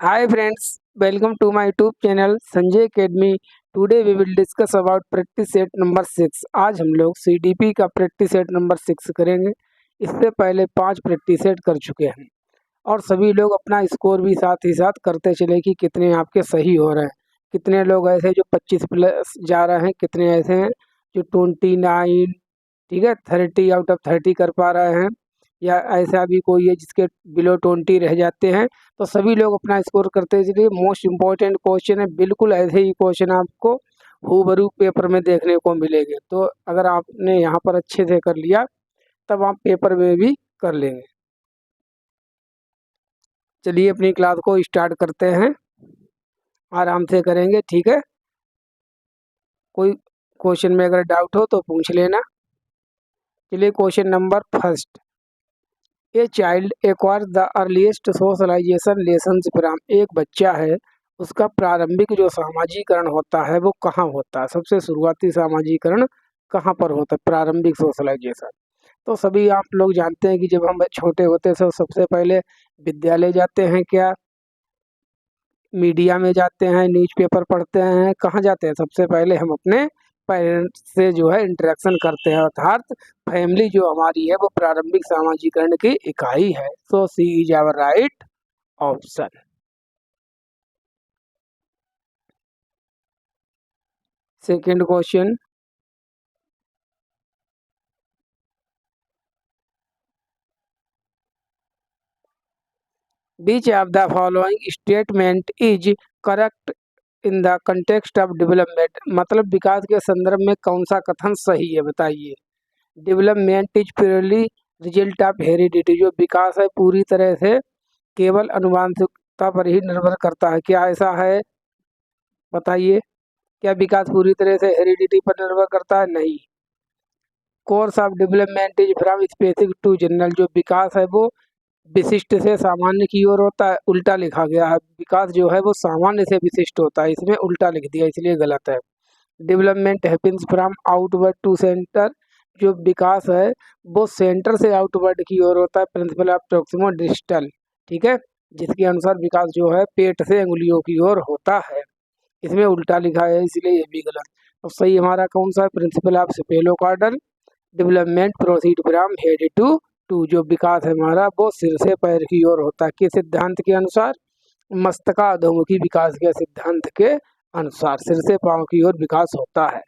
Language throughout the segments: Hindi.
Hi friends, welcome to my YouTube channel Sanjay Academy. Today we will discuss about practice set number 6। आज हम लोग सीडीपी का प्रैक्टिस सेट नंबर 6 करेंगे। इससे पहले 5 प्रैक्टिस सेट कर चुके हैं और सभी लोग अपना स्कोर भी साथ ही साथ करते चले कि कितने आपके सही हो रहे हैं। कितने लोग ऐसे जो 25 प्लस जा रहे हैं, कितने ऐसे हैं जो 29, ठीक है, 30 आउट ऑफ 30 कर पा रहे हैं, या ऐसा भी कोई है जिसके बिलो 20 रह जाते हैं। तो सभी लोग अपना स्कोर करते चलिए। मोस्ट इम्पॉर्टेंट क्वेश्चन है, बिल्कुल ऐसे ही क्वेश्चन आपको हूबहू पेपर में देखने को मिलेंगे। तो अगर आपने यहाँ पर अच्छे से कर लिया तब आप पेपर में भी कर लेंगे। चलिए अपनी क्लास को स्टार्ट करते हैं, आराम से करेंगे, ठीक है। कोई क्वेश्चन में अगर डाउट हो तो पूछ लेना। चलिए question number first. A child acquire the earliest socialization lessons from. एक बच्चा है, उसका प्रारंभिक जो सामाजिकरण होता है वो कहाँ होता है? सबसे शुरुआती सामाजिकरण कहाँ पर होता है? प्रारंभिक सोशलाइजेशन। तो सभी आप लोग जानते हैं कि जब हम छोटे होते हैं तो सबसे पहले विद्यालय जाते हैं, क्या मीडिया में जाते हैं, न्यूज़पेपर पढ़ते हैं, कहाँ जाते हैं? सबसे पहले हम अपने पेरेंट्स से जो है इंटरेक्शन करते हैं, अर्थात फैमिली जो हमारी है वो प्रारंभिक सामाजिकरण की इकाई है। So C is our right option. Second question. Which of the following statement is correct in the context of development. मतलब विकास के संदर्भ में कौन सा कथन सही है, बताइए। Development is purely result of heredity. जो विकास है पूरी तरह से केवल अनुवांशिकता पर ही निर्भर करता है, क्या ऐसा है? बताइए, क्या विकास पूरी तरह से हेरिडिटी पर निर्भर करता है? नहीं। Course of development is from specific to general. जो विकास है वो विशिष्ट से सामान्य की ओर होता है, उल्टा लिखा गया है। विकास जो है वो सामान्य से विशिष्ट होता है, इसमें उल्टा लिख दिया इसलिए गलत है। Development happens from outward to centre. जो विकास है वो सेंटर से आउटवर्ड की ओर होता है, प्रिंसिपल ऑफ प्रोक्सिमो डिस्टल, ठीक है, जिसके अनुसार विकास जो है पेट से अंगुलियों की ओर होता है। इसमें उल्टा लिखा है इसलिए ये भी गलत। तो सही हमारा कौन सा है? Principle of cephalocaudal development proceed from head to toe. जो विकास है हमारा वो सिर से पैर की ओर होता है, किस सिद्धांत के अनुसार? मस्तका अधोमुखी विकास के सिद्धांत के अनुसार सिर से पांव की ओर विकास होता है।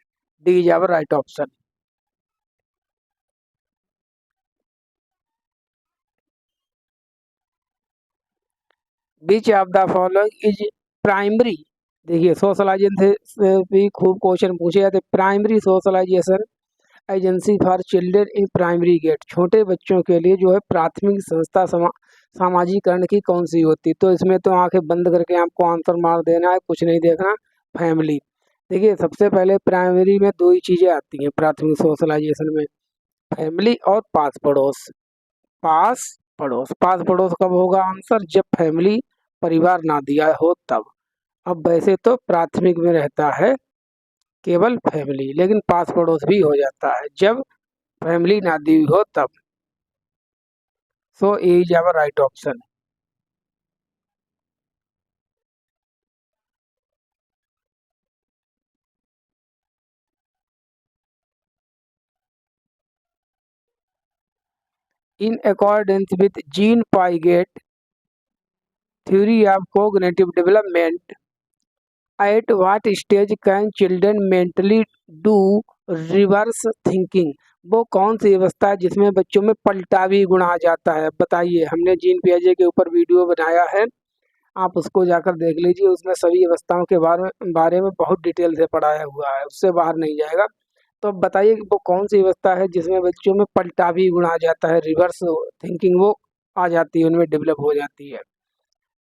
D is our right option. Which of the following is primary. देखिए सोशलाइजेशन से भी खूब क्वेश्चन पूछे जाते। Primary socialization agency for children in primary grade. छोटे बच्चों के लिए जो है प्राथमिक संस्था सामाजिकरण की कौन सी होती? तो इसमें तो आंखें बंद करके आपको आंसर मार देना है, कुछ नहीं देखना। फैमिली। देखिए सबसे पहले प्राइमरी में दो ही चीज़ें आती हैं प्राथमिक सोशलाइजेशन में, फैमिली और पास पड़ोस। पास पड़ोस, पास पड़ोस कब होगा आंसर? जब फैमिली परिवार ना दिया हो तब। अब वैसे तो प्राथमिक में रहता है केवल फैमिली, लेकिन पास पड़ोस भी हो जाता है जब फैमिली ना दी हो तब। So A is our right option. In accordance with Jean Piaget theory of cognitive development, at what stage can children mentally do reverse thinking. वो कौन सी अवस्था है जिसमें बच्चों में पलटावी गुण आ जाता है? बताइए। हमने जीन पियाजे के ऊपर वीडियो बनाया है, आप उसको जाकर देख लीजिए। उसमें सभी अवस्थाओं के बारे में बहुत डिटेल से पढ़ाया हुआ है, उससे बाहर नहीं जाएगा। तो अब बताइए कि वो कौन सी अवस्था है जिसमें बच्चों में पलटावी गुण आ जाता है, रिवर्स थिंकिंग वो आ जाती है, उनमें डेवलप हो जाती है।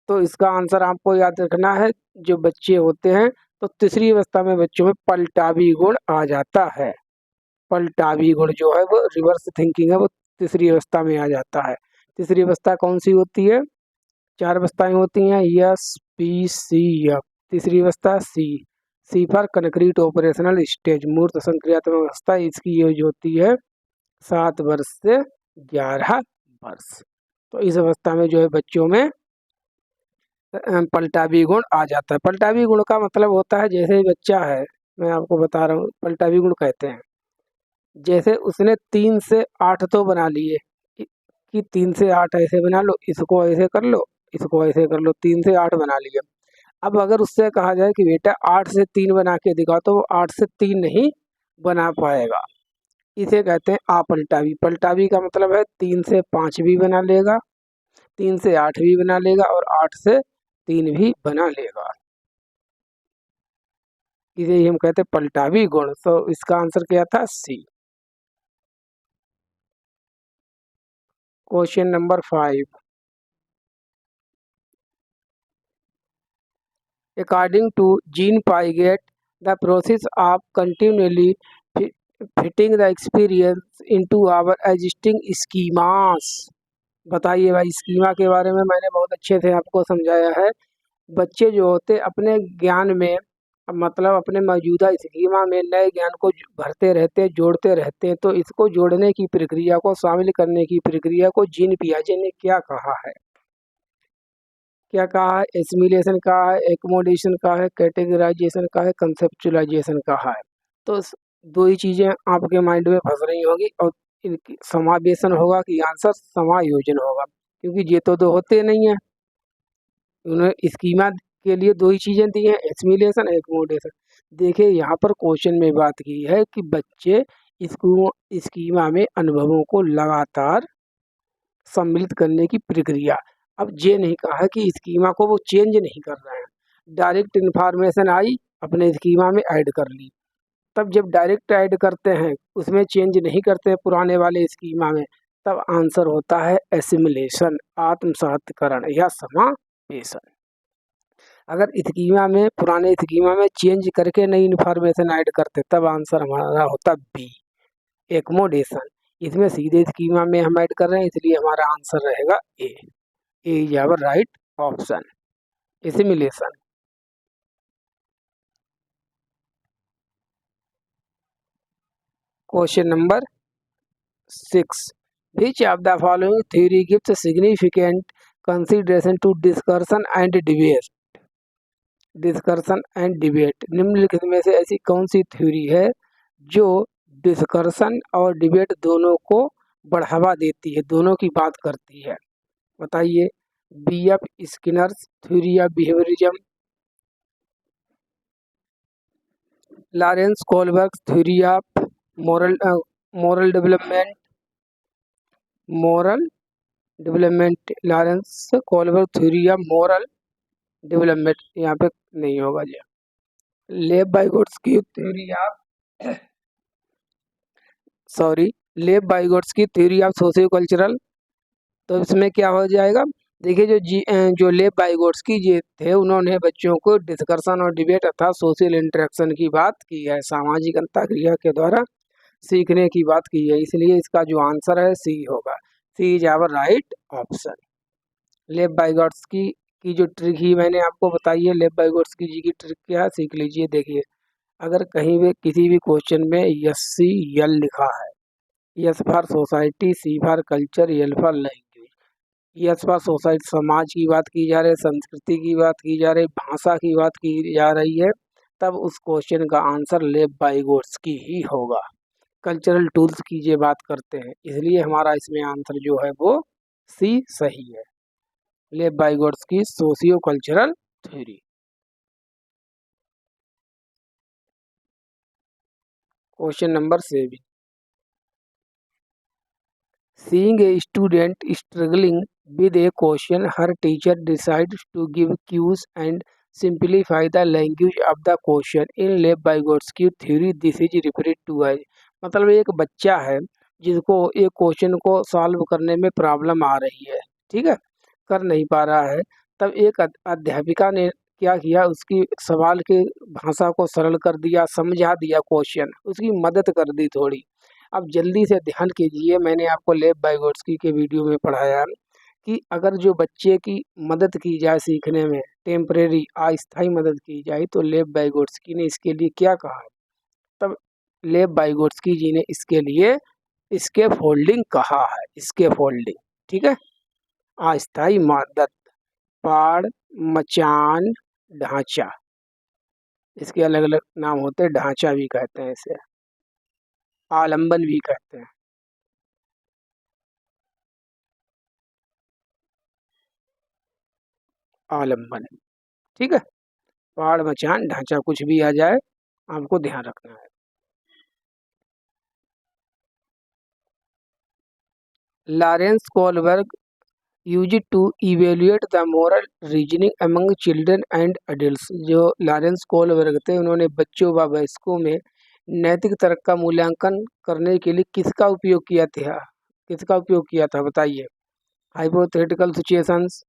तो इसका आंसर आपको याद रखना है। जो बच्चे होते हैं तो तीसरी अवस्था में बच्चों में पलटावी गुण आ जाता है। पलटावी गुण जो है वो रिवर्स थिंकिंग है, वो तीसरी अवस्था में आ जाता है। तीसरी अवस्था कौन सी होती है? चार अवस्थाएं होती हैं, यस, पी, सी, एफ। तीसरी अवस्था सी। सी फॉर कंक्रीट ऑपरेशनल स्टेज, मूर्त संक्रियात्मक अवस्था। इसकी यूज होती है 7 वर्ष से 11 वर्ष। तो इस अवस्था में जो है बच्चों में पलटावी गुण आ जाता है। पलटावी गुण का मतलब होता है, जैसे बच्चा है, मैं आपको बता रहा हूँ पलटावी गुण कहते हैं। जैसे उसने 3 से 8 तो बना लिए कि 3 से 8 ऐसे बना लो, इसको ऐसे कर लो, इसको ऐसे कर लो, 3 से 8 बना लिया। अब अगर उससे कहा जाए कि बेटा 8 से 3 बना के दिखाओ, तो वो 8 से 3 नहीं बना पाएगा। इसे कहते हैं अपलटावी। पलटावी का मतलब है 3 से 5 भी बना लेगा, 3 से 8 भी बना लेगा और 8 से 3 भी बना लेगा। इसे ही हम कहते हैं पलटावी गुण। तो इसका आंसर क्या था? C. Question number 5। According to Jean Piaget, the process of continually fitting the experience into our existing schemas। बताइए भाई, स्कीमा के बारे में मैंने बहुत अच्छे से आपको समझाया है। बच्चे जो होते अपने ज्ञान में, मतलब अपने मौजूदा स्कीमा में नए ज्ञान को भरते रहते हैं, जोड़ते रहते हैं। तो इसको जोड़ने की प्रक्रिया को, शामिल करने की प्रक्रिया को जीन पियाजे ने क्या कहा है? क्या कहा है? एसिमिलेशन कहा है, एकोमोडेशन कहा है, कैटेगराइजेशन कहा है, कंसेप्चुलाइजेशन कहा है। तो दो ही चीज़ें आपके माइंड में फंस रही होगी और इनकी समावेशन होगा कि आंसर समायोजन होगा, क्योंकि ये तो दो होते नहीं है। उन्होंने स्कीमा के लिए दो ही चीज़ें दी हैं, एसिमिलेशन, एकोमोडेशन। देखिए यहाँ पर क्वेश्चन में बात की है कि बच्चे इसको स्कीमा में अनुभवों को लगातार सम्मिलित करने की प्रक्रिया। अब ये नहीं कहा कि स्कीमा को वो चेंज नहीं कर रहे हैं, डायरेक्ट इन्फॉर्मेशन आई, अपने स्कीमा में ऐड कर ली। तब जब डायरेक्ट ऐड करते हैं, उसमें चेंज नहीं करते हैं पुराने वाले स्कीमा में, तब आंसर होता है एसिमिलेशन, आत्मसातकरण या समावेशन। अगर स्कीमा में, पुराने स्कीमा में चेंज करके नई इन्फॉर्मेशन ऐड करते, तब आंसर हमारा होता बी, एकोमोडेशन। इसमें सीधे स्कीमा में हम ऐड कर रहे हैं, इसलिए हमारा आंसर रहेगा A. A is our right option, assimilation. Question number 6। Which of the following theory gives significant consideration to discussion and debate? Discussion and debate. निम्नलिखित में से ऐसी कौन सी थ्योरी है जो डिस्कशन और डिबेट दोनों को बढ़ावा देती है, दोनों की बात करती है? बताइए। B F Skinner's theory of behaviourism, Lawrence Kohlberg theory of moral development, moral development, Lawrence Kohlberg theory of moral development, यहाँ पे नहीं होगा जी। लेव बाइगोट्स्की थ्योरी ऑफ लेव बाइगोट्स्की थ्योरी ऑफ सोशियो कल्चरल। तो इसमें क्या हो जाएगा? देखिए जो लेव बाइगोट्स्की जी थे, उन्होंने बच्चों को डिस्कशन और डिबेट अर्थात सोशल इंटरेक्शन की बात की है, सामाजिक अंतःक्रिया के द्वारा सीखने की बात की है। इसलिए इसका जो आंसर है सी होगा। सी इज आवर राइट ऑप्शन। लेव बाइगोट्स्की की जो ट्रिक ही मैंने आपको बताई है, लेव बाइगोट्स्की जी की ट्रिक क्या है, सीख लीजिए। देखिए, अगर कहीं भी किसी भी क्वेश्चन में यस सी यल लिखा है, S for society, C for culture, L for language. S for society, समाज की बात की जा रही है, संस्कृति की बात की जा रही है, भाषा की बात की जा रही है, तब उस क्वेश्चन का आंसर लेव बाइगोट्स्की ही होगा। कल्चरल टूल्स की ये बात करते हैं, इसलिए हमारा इसमें आंसर जो है वो सी सही है। Lev Vygotsky socio cultural theory. Question number 7। Seeing a student struggling with a question, her teacher decides to give cues and simplify the language of the question. In Lev Vygotsky theory, this is referred to as। मतलब एक बच्चा है जिसको एक क्वेश्चन को सॉल्व करने में प्रॉब्लम आ रही है, ठीक है, कर नहीं पा रहा है। तब एक अध्यापिका ने क्या किया, उसकी सवाल की भाषा को सरल कर दिया, समझा दिया क्वेश्चन, उसकी मदद कर दी थोड़ी। अब जल्दी से ध्यान कीजिए, मैंने आपको लेव बाइगोट्स्की के वीडियो में पढ़ाया कि अगर जो बच्चे की मदद की जाए सीखने में, टेम्परेरी अस्थायी मदद की जाए, तो लेव बाइगोट्स्की ने इसके लिए क्या कहा? तब लेव बाइगोट्स्की जी ने इसके लिए इसके फोल्डिंग कहा है, इसके फोल्डिंग, ठीक है, अस्थायी मदद, पाड़, मचान, ढांचा, इसके अलग अलग नाम होते हैं। ढांचा भी कहते हैं इसे, आलंबन भी कहते हैं। आलंबन, ठीक है। पाड़, मचान, ढांचा कुछ भी आ जाए आपको ध्यान रखना है। Lawrence Kohlberg used to evaluate the moral reasoning among children and adults. जो लॉरेंस कोलबर्ग थे, उन्होंने बच्चों व वयस्कों में नैतिक तर्क का मूल्यांकन करने के लिए किसका उपयोग किया था? किसका उपयोग किया था बताइए। Hypothetical situations,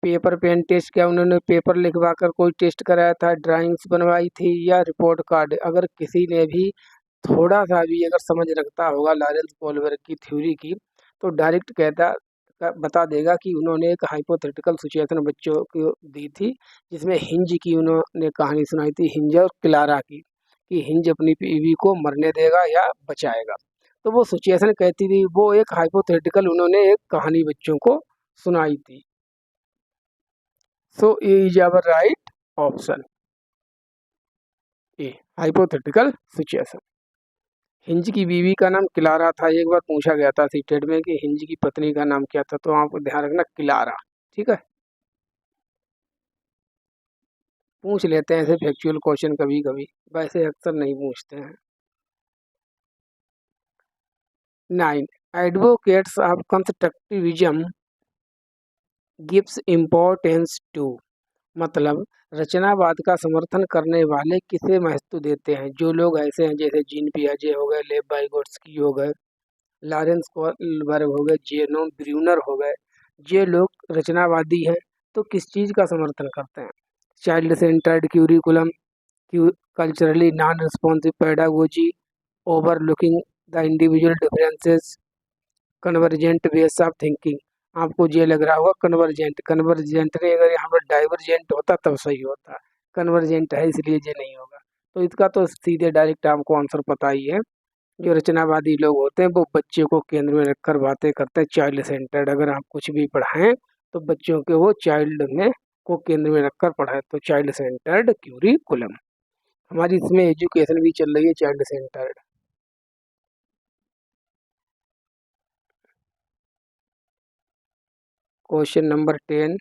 paper pen test, क्या उन्होंने पेपर लिखवा कर कोई टेस्ट कराया था, ड्राइंग्स बनवाई थी, या रिपोर्ट कार्ड? अगर किसी ने भी थोड़ा सा भी अगर समझ रखता होगा लॉरेंस कोलबर्ग की थ्योरी की, तो डायरेक्ट कहता बता देगा कि उन्होंने एक हाइपोथेटिकल सिचुएशन बच्चों को दी थी, जिसमें हिंज की उन्होंने कहानी सुनाई थी, हिंज और क्लारा की, कि हिंज अपनी बीवी को मरने देगा या बचाएगा। तो वो सिचुएशन कहती थी, वो एक हाइपोथेटिकल उन्होंने एक कहानी बच्चों को सुनाई थी। So A is our right option, a hypothetical situation. Heinz की बीवी का नाम क्लारा था। एक बार पूछा गया था सीटेट में कि हिंज की पत्नी का नाम क्या था, तो आपको ध्यान रखना क्लारा, ठीक है। पूछ लेते हैं ऐसे फैक्चुअल क्वेश्चन कभी कभी, वैसे अक्सर नहीं पूछते हैं। 9 advocates of constructivism gives importance to, मतलब रचनावाद का समर्थन करने वाले किसे महत्व देते हैं? जो लोग ऐसे हैं जैसे जीन पियाजे हो गए, लेव वाइगोट्स्की हो गए, लॉरेंस कोलबर्ग हो गए, जेनो ब्रूनर हो गए, ये लोग रचनावादी हैं तो किस चीज़ का समर्थन करते हैं? Child centred curriculum, culturally non responsive pedagogy, overlooking the individual differences, convergent ways of thinking. आपको ये लग रहा होगा कन्वर्जेंट, कन्वर्जेंट नहीं, अगर यहाँ पर डाइवर्जेंट होता तब सही होता, कन्वर्जेंट है इसलिए ये नहीं होगा। तो इसका तो सीधे डायरेक्ट आपको आंसर पता ही है। जो रचनावादी लोग होते हैं वो बच्चे को केंद्र में रखकर बातें करते हैं, चाइल्ड सेंटर्ड। अगर आप कुछ भी पढ़ाएं तो बच्चों के वो चाइल्ड में को केंद्र में रखकर पढ़ाएं, तो चाइल्ड सेंटर्ड क्यूरिकुलम। हमारी इसमें एजुकेशन भी चल रही है child centred. Question number 10,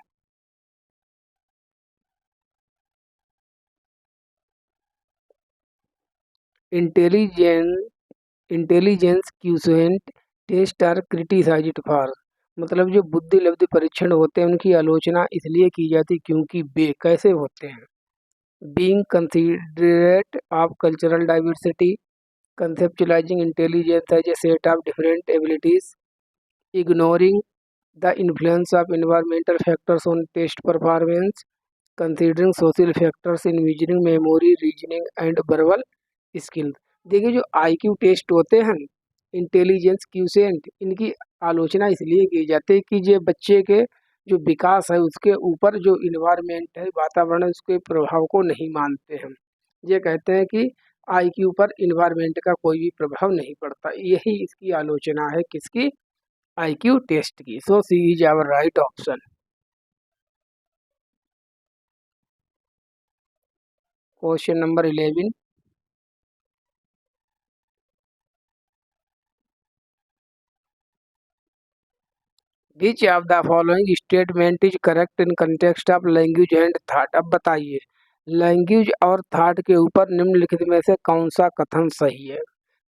intelligence quotient test are criticised for, मतलब जो बुद्धि लब्धि परीक्षण होते हैं उनकी आलोचना इसलिए की जाती क्योंकि वे कैसे होते हैं? Being considerate of cultural diversity, conceptualizing intelligence as a set of different abilities, ignoring the influence of environmental factors on test performance, considering social factors in measuring memory, reasoning and verbal skills। देखिए जो आईक्यू टेस्ट होते हैं, इंटेलिजेंस क्यूसेंट, इनकी आलोचना इसलिए की जाती है कि ये बच्चे के जो विकास है उसके ऊपर जो इन्वायरमेंट है, वातावरण, उसके प्रभाव को नहीं मानते हैं। ये कहते हैं कि आईक्यू पर इन्वायरमेंट का कोई भी प्रभाव नहीं पड़ता। यही इसकी आलोचना है किसकी? आईक्यू टेस्ट की। So C is our right option. Question number 11, which of the following statement is correct in context of language and thought. अब बताइए लैंग्वेज और थॉट के ऊपर निम्नलिखित में से कौन सा कथन सही है?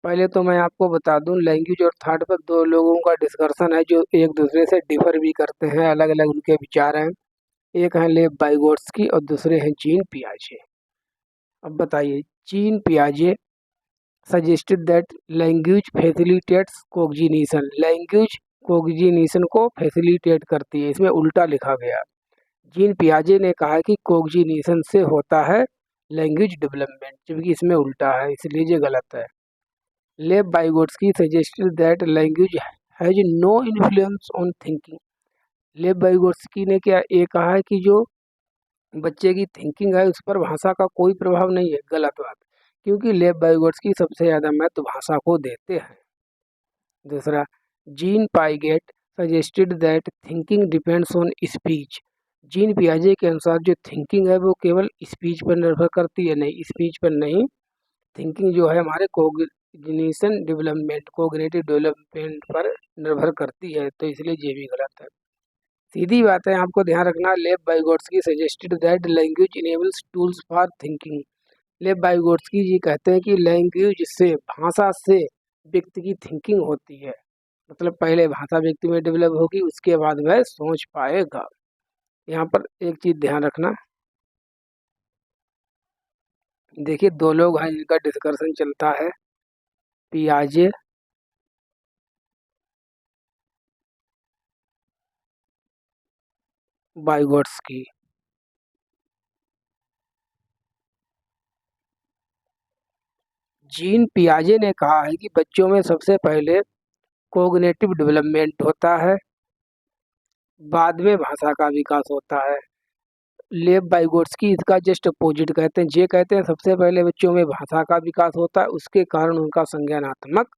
पहले तो मैं आपको बता दूं, लैंग्वेज और थॉट पर दो लोगों का डिस्कशन है जो एक दूसरे से डिफर भी करते हैं, अलग अलग उनके विचार हैं। एक है लेव वाइगोट्स्की और दूसरे हैं जीन पियाजे। अब बताइए, जीन पियाजे suggested that language facilitates cognition, language cognition को फैसिलिटेट करती है, इसमें उल्टा लिखा गया। जीन पियाजे ने कहा कि कोग्जिनेशन से होता है लैंग्वेज डेवलपमेंट, जबकि इसमें उल्टा है, इसलिए ये गलत है। Lev Vygotsky suggested that language has no influence on thinking, Lev Vygotsky ने क्या ये कहा है कि जो बच्चे की थिंकिंग है उस पर भाषा का कोई प्रभाव नहीं है? गलत बात, क्योंकि लेव वाइगोट्स्की सबसे ज़्यादा महत्व भाषा को देते हैं। दूसरा, Jean Piaget suggested that thinking depends on speech, Jean पियाजे के अनुसार जो थिंकिंग है वो केवल स्पीच पर निर्भर करती है, नहीं स्पीच पर नहीं, थिंकिंग जो है हमारे कोग्निटिव डेवलपमेंट पर निर्भर करती है, तो इसलिए ये भी गलत है। सीधी बात है, आपको ध्यान रखना। Lev Vygotsky suggested that language enables tools for thinking. Lev Vygotsky जी कहते हैं कि लैंग्वेज से, भाषा से व्यक्ति की थिंकिंग होती है, मतलब पहले भाषा व्यक्ति में डेवलप होगी, उसके बाद वह सोच पाएगा। यहाँ पर एक चीज ध्यान रखना, देखिए दो लोग हैं जिनका डिस्कशन चलता है, पियाजे वाइगोट्स्की। जीन पियाजे ने कहा है कि बच्चों में सबसे पहले कोग्निटिव डेवलपमेंट होता है, बाद में भाषा का विकास होता है। लेव वाइगोट्स्की इसका जस्ट अपोजिट कहते हैं, ये कहते हैं सबसे पहले बच्चों में भाषा का विकास होता है, उसके कारण उनका संज्ञानात्मक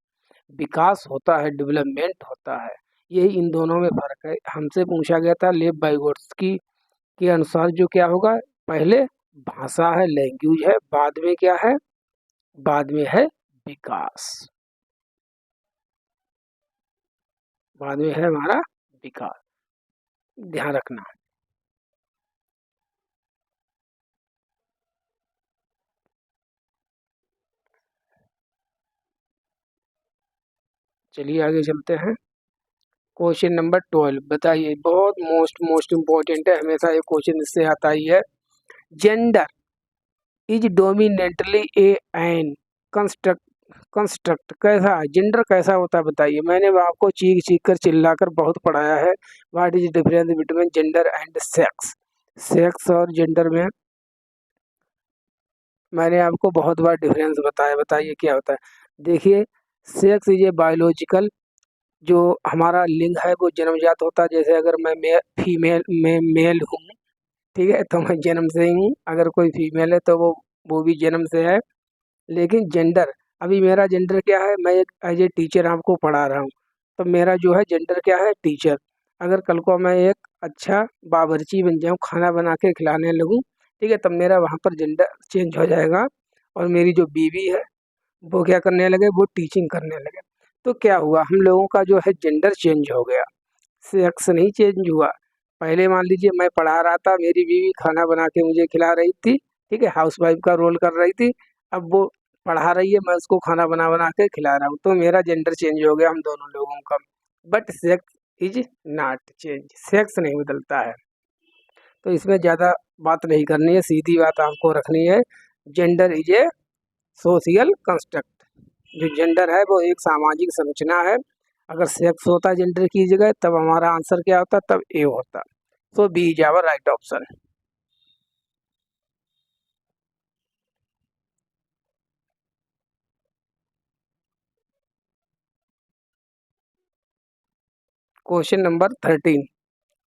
विकास होता है, डेवलपमेंट होता है। यही इन दोनों में फर्क है। हमसे पूछा गया था लेव वाइगोट्स्की के अनुसार जो क्या होगा, पहले भाषा है, लैंग्वेज है, बाद में क्या है, बाद में है विकास, बाद में है हमारा विकास, ध्यान रखना। चलिए आगे चलते हैं। क्वेश्चन नंबर 12 बताइए, बहुत मोस्ट इम्पोर्टेंट है, हमेशा ये क्वेश्चन इससे आता ही है। Gender is dominantly a an construct, construct कैसा है, जेंडर कैसा होता है बताइए। मैंने आपको चीख चीख कर चिल्ला कर बहुत पढ़ाया है। What is difference between gender and sex. Sex और जेंडर में मैंने आपको बहुत बार डिफरेंस बताया, बताइए क्या होता है। देखिए, सेक्स इज ए बायोलॉजिकल, जो हमारा लिंग है वो जन्मजात होता है। जैसे अगर फीमेल मैं मेल हूँ, ठीक है, तो मैं जन्म से ही हूँ। अगर कोई फीमेल है तो वो भी जन्म से है। लेकिन जेंडर, अभी मेरा जेंडर क्या है, मैं एक एज ए टीचर आपको पढ़ा रहा हूँ, तो मेरा जो है जेंडर क्या है, टीचर। अगर कल को मैं एक अच्छा बावर्ची बन जाऊँ, खाना बना के खिलाने लगूँ, ठीक है, तब मेरा वहाँ पर जेंडर चेंज हो जाएगा, और मेरी जो बीवी है वो क्या करने लगे, वो टीचिंग करने लगे। तो क्या हुआ, हम लोगों का जो है जेंडर चेंज हो गया, सेक्स नहीं चेंज हुआ। पहले मान लीजिए मैं पढ़ा रहा था, मेरी बीवी खाना बना के मुझे खिला रही थी, ठीक है, हाउसवाइफ का रोल कर रही थी। अब वो पढ़ा रही है, मैं उसको खाना बना बना के खिला रहा हूँ, तो मेरा जेंडर चेंज हो गया हम दोनों लोगों का। But sex is not change, sex नहीं बदलता है। तो इसमें ज़्यादा बात नहीं करनी है, सीधी बात आपको रखनी है। Gender is a social construct, जो जेंडर है वो एक सामाजिक संरचना है। अगर सेक्स होता जेंडर की जगह, तब हमारा आंसर क्या होता, तब ए होता। So B is our right option. Question number 13,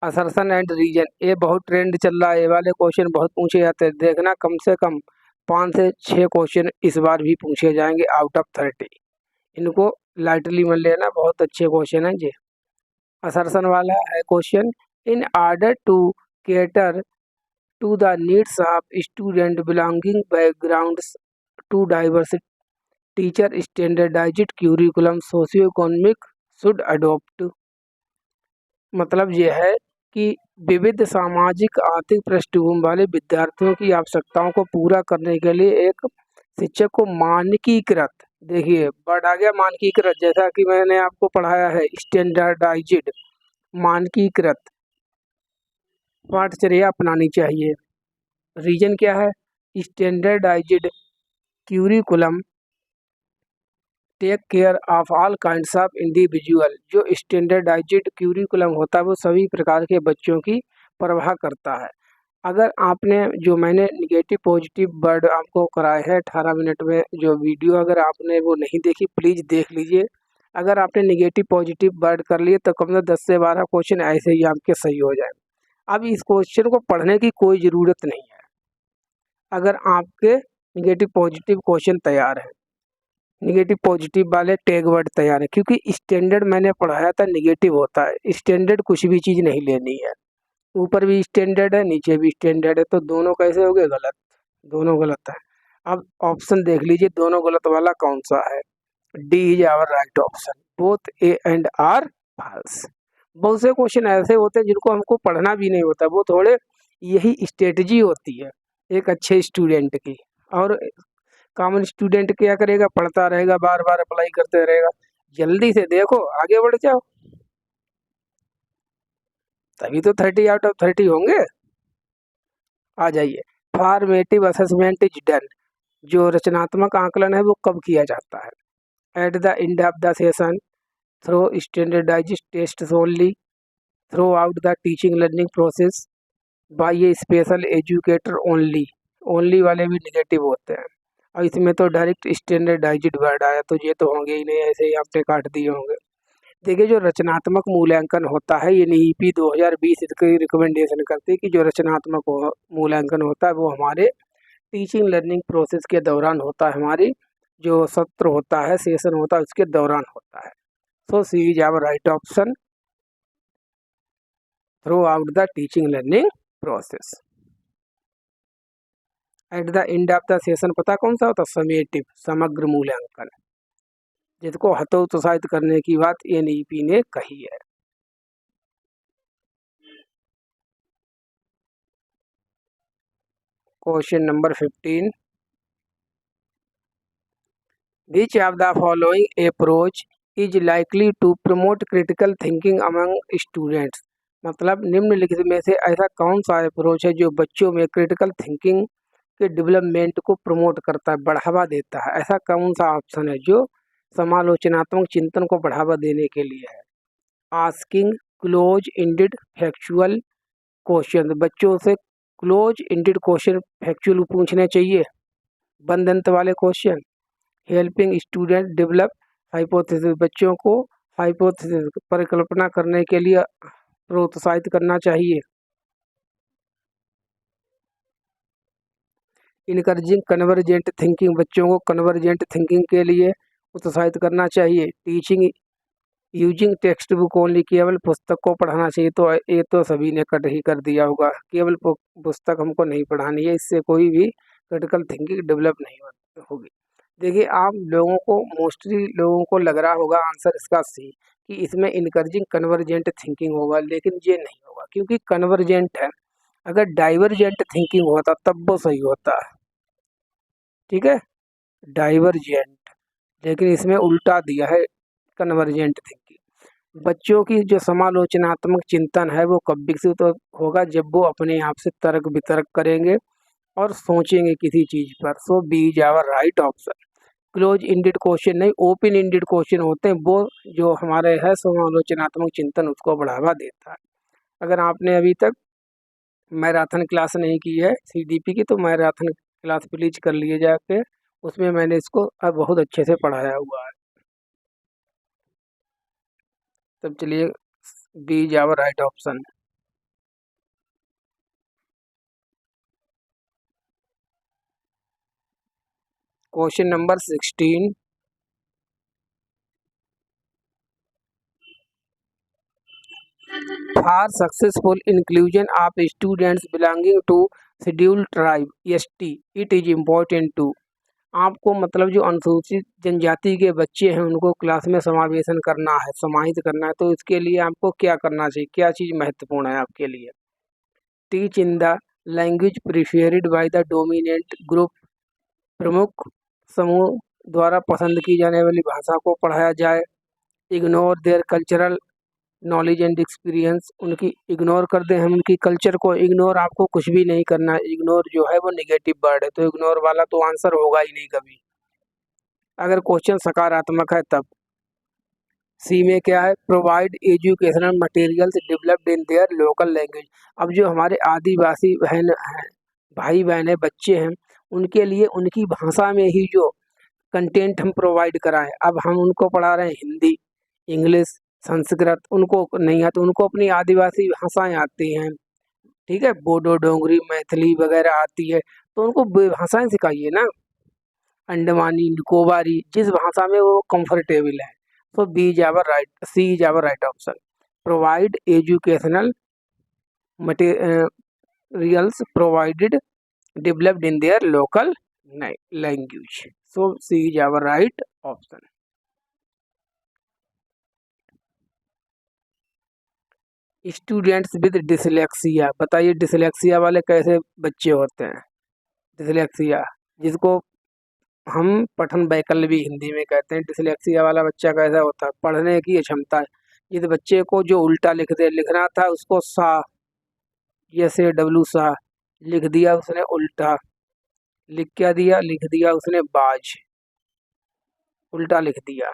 assertion and reason. ये बहुत ट्रेंड चल रहा है, ये वाले क्वेश्चन बहुत पूछे जाते हैं। देखना कम से कम 5 से 6 क्वेश्चन इस बार भी पूछे जाएंगे आउट ऑफ 30। इनको लाइटली मत लेना, बहुत अच्छे क्वेश्चन हैं जी। असर्शन वाला है question, in order to cater to the needs of student belonging backgrounds to diverse teacher standardised curriculum socio economic should adopt. मतलब यह है कि विविध सामाजिक आर्थिक पृष्ठभूमि वाले विद्यार्थियों की आवश्यकताओं को पूरा करने के लिए एक शिक्षक को मानकीकृत, देखिए वर्ड आ गया मानकीकृत, जैसा कि मैंने आपको पढ़ाया है स्टैंडर्डाइज्ड, मानकीकृत पाठचर्या अपनानी चाहिए। रीजन क्या है, standardised curriculum take care of all kinds of individual. जो स्टैंडर्डाइज्ड क्यूरिकुलम होता है वो सभी प्रकार के बच्चों की परवाह करता है। अगर आपने जो मैंने निगेटिव पॉजिटिव वर्ड आपको कराए हैं 18 मिनट में जो वीडियो, अगर आपने वो नहीं देखी प्लीज़ देख लीजिए। अगर आपने निगेटिव पॉजिटिव वर्ड कर लिए तो कम से कम 10 से 12 क्वेश्चन ऐसे ही आपके सही हो जाए। अब इस क्वेश्चन को पढ़ने की कोई ज़रूरत नहीं है अगर आपके निगेटिव पॉजिटिव क्वेश्चन तैयार है, निगेटिव पॉजिटिव वाले टैग वर्ड तैयार है, क्योंकि स्टैंडर्ड मैंने पढ़ाया था निगेटिव होता है, स्टैंडर्ड कुछ भी चीज़ नहीं लेनी है, ऊपर भी स्टैंडर्ड है नीचे भी स्टैंडर्ड है, तो दोनों कैसे हो गए? गलत, दोनों गलत है। अब ऑप्शन देख लीजिए दोनों गलत वाला कौन सा है। D is our right option, both A and R false. बहुत से क्वेश्चन ऐसे होते हैं जिनको हमको पढ़ना भी नहीं होता, वो थोड़े यही स्ट्रेटजी होती है एक अच्छे स्टूडेंट की। और कॉमन स्टूडेंट क्या करेगा? पढ़ता रहेगा, बार बार अप्लाई करते रहेगा। जल्दी से देखो, आगे बढ़ जाओ, तभी तो 30 आउट ऑफ 30 होंगे। आ जाइए, फॉर्मेटिव असेसमेंट इज डन, जो रचनात्मक आकलन है वो कब किया जाता है? At the end of the session, through standardised test only, throughout the teaching learning process, by a special educator only. Only वाले भी निगेटिव होते हैं, और इसमें तो डायरेक्ट स्टैंडर्डाइज्ड वर्ड आया, तो ये तो होंगे ही नहीं, ऐसे ही आपने काट दिए होंगे। देखिए, जो रचनात्मक मूल्यांकन होता है, ये नीपी 2020 इसकी रिकमेंडेशन करती है कि जो रचनात्मक मूल्यांकन होता है वो हमारे टीचिंग लर्निंग प्रोसेस के दौरान होता है, हमारी जो सत्र होता है, सेशन होता है, उसके दौरान होता है। So C is our right option, throughout the teaching learning process. At the end of the session पता कौन सा होता? समेटिव, समग्र मूल्यांकन, जिसको हतोत्साहित करने की बात एनईपी ने कही है। Question number 15, which of the following approach is likely to promote critical thinking among students? मतलब निम्नलिखित में से ऐसा कौन सा अप्रोच है जो बच्चों में क्रिटिकल थिंकिंग के डेवलपमेंट को प्रमोट करता है, बढ़ावा देता है? ऐसा कौन सा ऑप्शन है जो समालोचनात्मक चिंतन को बढ़ावा देने के लिए है? Asking close ended factual question, बच्चों से क्लोज इंडेड क्वेश्चन फैक्चुअल पूछने चाहिए, बंद अंत वाले question. Helping student develop hypothesis, बच्चों को हाइपोथेसिस परिकल्पना करने के लिए प्रोत्साहित करना चाहिए। इनकरेजिंग कन्वर्जेंट थिंकिंग, बच्चों को कन्वर्जेंट थिंकिंग के लिए उत्साहित करना चाहिए। Teaching using text book only, केवल पुस्तक को पढ़ाना चाहिए, तो ये तो सभी ने कट ही कर दिया होगा, केवल पुस्तक हमको नहीं पढ़ानी है, इससे कोई भी क्रिटिकल थिंकिंग डेवलप नहीं होगी। देखिए, आप लोगों को मोस्टली लोगों को लग रहा होगा आंसर इसका सी, कि इसमें इनकरेजिंग कन्वर्जेंट थिंकिंग होगा, लेकिन ये नहीं होगा, क्योंकि कन्वर्जेंट है। अगर डाइवर्जेंट थिंकिंग होता तब वो सही होता है, ठीक है, डाइवर्जेंट, लेकिन इसमें उल्टा दिया है कन्वर्जेंट थिंकिंग। बच्चों की जो समालोचनात्मक चिंतन है वो कब विकसित होगा? जब वो अपने आप से तर्क वितर्क करेंगे और सोचेंगे किसी चीज पर। So B is our right option. Close ended question नहीं, ओपन इंडेड क्वेश्चन होते हैं, वो जो हमारे है समालोचनात्मक चिंतन उसको बढ़ावा देता है। अगर आपने अभी तक मैराथन क्लास नहीं की है सीडीपी की, तो मैराथन क्लास प्लीज कर लिए जाके, उसमें मैंने इसको अब बहुत अच्छे से पढ़ाया हुआ है। तब चलिए, B is our right option. Question number 16, for successful inclusion of students belonging to scheduled tribe ST, it is important to. आपको मतलब जो अनुसूचित जनजाति के बच्चे हैं उनको क्लास में समावेशन करना है, समाहित करना है, तो इसके लिए आपको क्या करना चाहिए, क्या चीज़ महत्वपूर्ण है आपके लिए? Teach in the language preferred by the dominant group, प्रमुख समूह द्वारा पसंद की जाने वाली भाषा को पढ़ाया जाए। Ignore their cultural knowledge and experience, उनकी इग्नोर कर दें हम उनकी कल्चर को। इग्नोर आपको कुछ भी नहीं करना है, इग्नोर जो है वो नेगेटिव वर्ड है, तो इग्नोर वाला तो आंसर होगा ही नहीं कभी, अगर क्वेश्चन सकारात्मक है तब। सी में क्या है? Provide educational materials developed in their local language. अब जो हमारे आदिवासी बहन हैं, भाई बहन है, बच्चे हैं, उनके लिए उनकी भाषा में ही जो कंटेंट हम प्रोवाइड कराएं। अब हम उनको पढ़ा रहे हैं हिंदी, इंग्लिश, संस्कृत, उनको नहीं आती, उनको अपनी आदिवासी भाषाएं आती हैं, ठीक है, बोडो, डोंगरी, मैथिली वगैरह आती है, तो उनको भाषाएं सिखाइए ना, अंडमानी, निकोबारी, जिस भाषा में वो कंफर्टेबल है। So B is our right, C is our right option. Provide educational materials provided developed in their local language. So C is our right option. Students with dyslexia, बताइए डिसलेक्सिया वाले कैसे बच्चे होते हैं। डिसलेक्सिया जिसको हम पठन वैकल्य भी हिंदी में कहते हैं, डिसलेक्सिया वाला बच्चा कैसा होता है, पढ़ने की अक्षमता। जिस बच्चे को जो उल्टा लिखना था उसको सा, जैसे डब्लू सा लिख दिया उसने उल्टा, लिख क्या दिया, लिख दिया उसने बाज, उल्टा लिख दिया,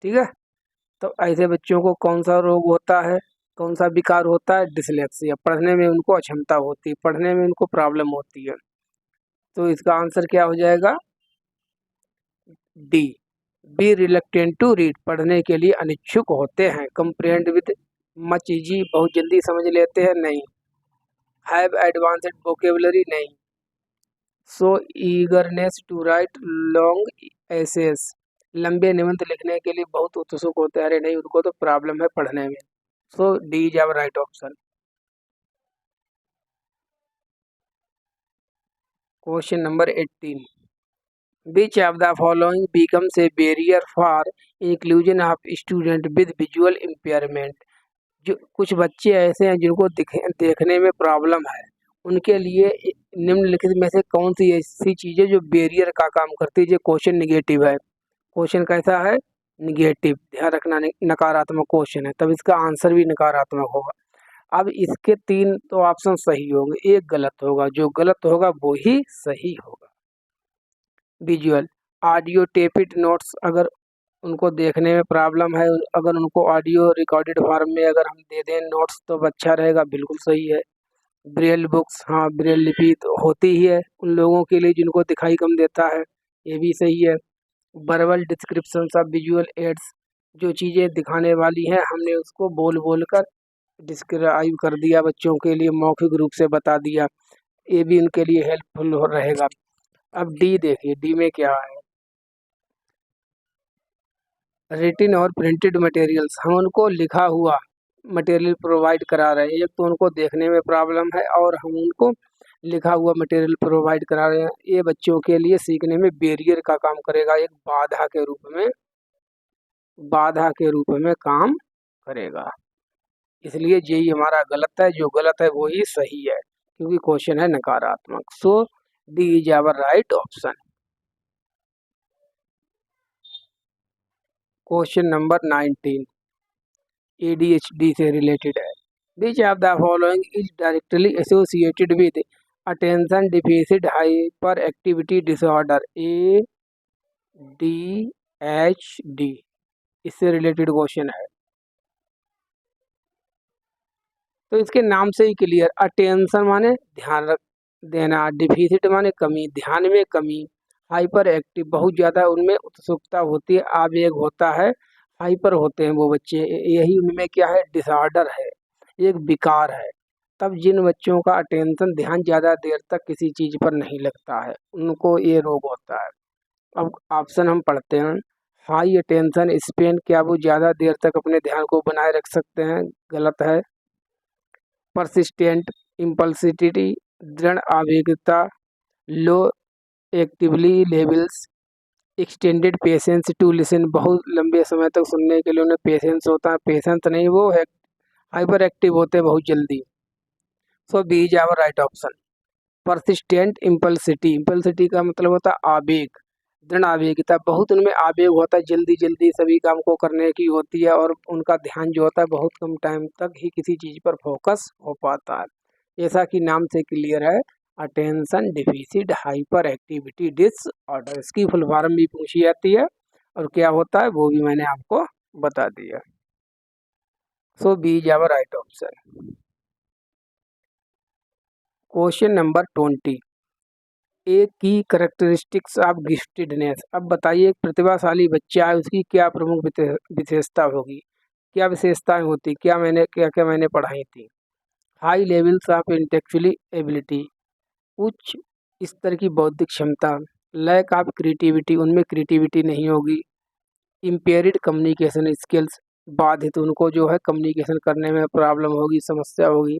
ठीक है। तो ऐसे बच्चों को कौन सा रोग होता है, कौन सा विकार होता है, डिसलेक्सिया। पढ़ने में उनको अक्षमता होती है, पढ़ने में उनको प्रॉब्लम होती है। तो इसका आंसर क्या हो जाएगा, D. B reluctant to read, पढ़ने के लिए अनिच्छुक होते हैं। कंप्रेहेंड विद मच इजी, बहुत जल्दी समझ लेते हैं, नहीं। हैव एडवांस्ड वोकेबलरी, नहीं। So eagerness to write long essays, लंबे निबंध लिखने के लिए बहुत उत्सुक होते हैं, अरे नहीं उनको तो प्रॉब्लम है पढ़ने में। So D is our right option. Question number 18, which of the following becomes a barrier for inclusion of student with visual impairment. जो कुछ बच्चे ऐसे हैं जिनको देखने में प्रॉब्लम है, उनके लिए निम्नलिखित में से कौन सी ऐसी चीज़ें जो बैरियर का काम करती है। जो क्वेश्चन निगेटिव है, क्वेश्चन कैसा है, निगेटिव, ध्यान रखना, नकारात्मक क्वेश्चन है, तब इसका आंसर भी नकारात्मक होगा। अब इसके 3 तो ऑप्शन सही होंगे, एक गलत होगा, जो गलत होगा वो ही सही होगा। विजुअल, ऑडियो टेपिड नोट्स, अगर उनको देखने में प्रॉब्लम है, अगर उनको ऑडियो रिकॉर्डेड फॉर्म में अगर हम दे दें नोट्स तो अच्छा रहेगा, बिल्कुल सही है। ब्रेल बुक्स, हाँ ब्रेल लिपि तो होती ही है उन लोगों के लिए जिनको दिखाई कम देता है, ये भी सही है। Verbal description of visual aids, जो चीज़ें दिखाने वाली हैं हमने उसको बोल बोल कर डिस्क्राइब कर दिया, बच्चों के लिए मौखिक रूप से बता दिया, ये भी उनके लिए हेल्पफुल हो रहेगा। अब डी देखिए, डी में क्या है, रिटिन और प्रिंटेड मटेरियल्स, हम उनको लिखा हुआ मटेरियल प्रोवाइड करा रहे हैं। एक तो उनको देखने में प्रॉब्लम है और हम उनको लिखा हुआ मटेरियल प्रोवाइड करा रहे हैं, ये बच्चों के लिए सीखने में बैरियर का काम करेगा, एक बाधा के रूप में, बाधा के रूप में काम करेगा। इसलिए यही हमारा गलत है, जो गलत है वो ही सही है क्योंकि क्वेश्चन है नकारात्मक। So D is our right option. Question number 19 ADHD से रिलेटेड है। Which of the following is directly associated with attention deficit hyperactivity disorder, ADHD, इससे रिलेटेड क्वेश्चन है। तो इसके नाम से ही क्लियर, अटेंशन माने ध्यान रख देना, डिफिसिट माने कमी, ध्यान में कमी, हाइपर एक्टिव बहुत ज़्यादा उनमें उत्सुकता होती है, आवेग होता है, हाइपर होते हैं वो बच्चे, यही उनमें क्या है, डिसऑर्डर है, एक विकार है। तब जिन बच्चों का अटेंशन, ध्यान ज़्यादा देर तक किसी चीज़ पर नहीं लगता है, उनको ये रोग होता है। अब ऑप्शन हम पढ़ते हैं, हाई अटेंशन स्पेन, क्या वो ज़्यादा देर तक अपने ध्यान को बनाए रख सकते हैं, गलत है। परसिस्टेंट इम्पल्सिटी, दृढ़ आवेगिता, low actively levels, extended patience to listen, बहुत लंबे समय तक सुनने के लिए उन्हें पेशेंस होता है, पेशेंस नहीं, वो है हाइपर एक्टिव होते हैं बहुत जल्दी। So B is our right option. Persistent impulsivity, impulsivity का मतलब होता है आवेग, दृढ़ आवेगिता, बहुत उनमें आवेग होता है, जल्दी जल्दी सभी काम को करने की होती है और उनका ध्यान जो होता है बहुत कम टाइम तक ही किसी चीज़ पर फोकस हो पाता है। जैसा कि नाम से क्लियर है, attention deficit hyperactivity disorder, इसकी फुल फॉर्म भी पूछी जाती है और क्या होता है वो भी मैंने आपको बता दिया। So B is our right option. Question number 20, एक की करेक्टरिस्टिक्स ऑफ गिफ्टेडनेस। अब बताइए एक प्रतिभाशाली बच्चा है, उसकी क्या प्रमुख विशेषता होगी, क्या विशेषताएं होती, क्या मैंने पढ़ाई थी। High levels of intellectually ability, उच्च स्तर की बौद्धिक क्षमता, लैक ऑफ क्रिएटिविटी, उनमें क्रिएटिविटी नहीं होगी। इम्पेयर्ड कम्युनिकेशन स्किल्स, बाधित, उनको जो है कम्युनिकेशन करने में प्रॉब्लम होगी, समस्या होगी।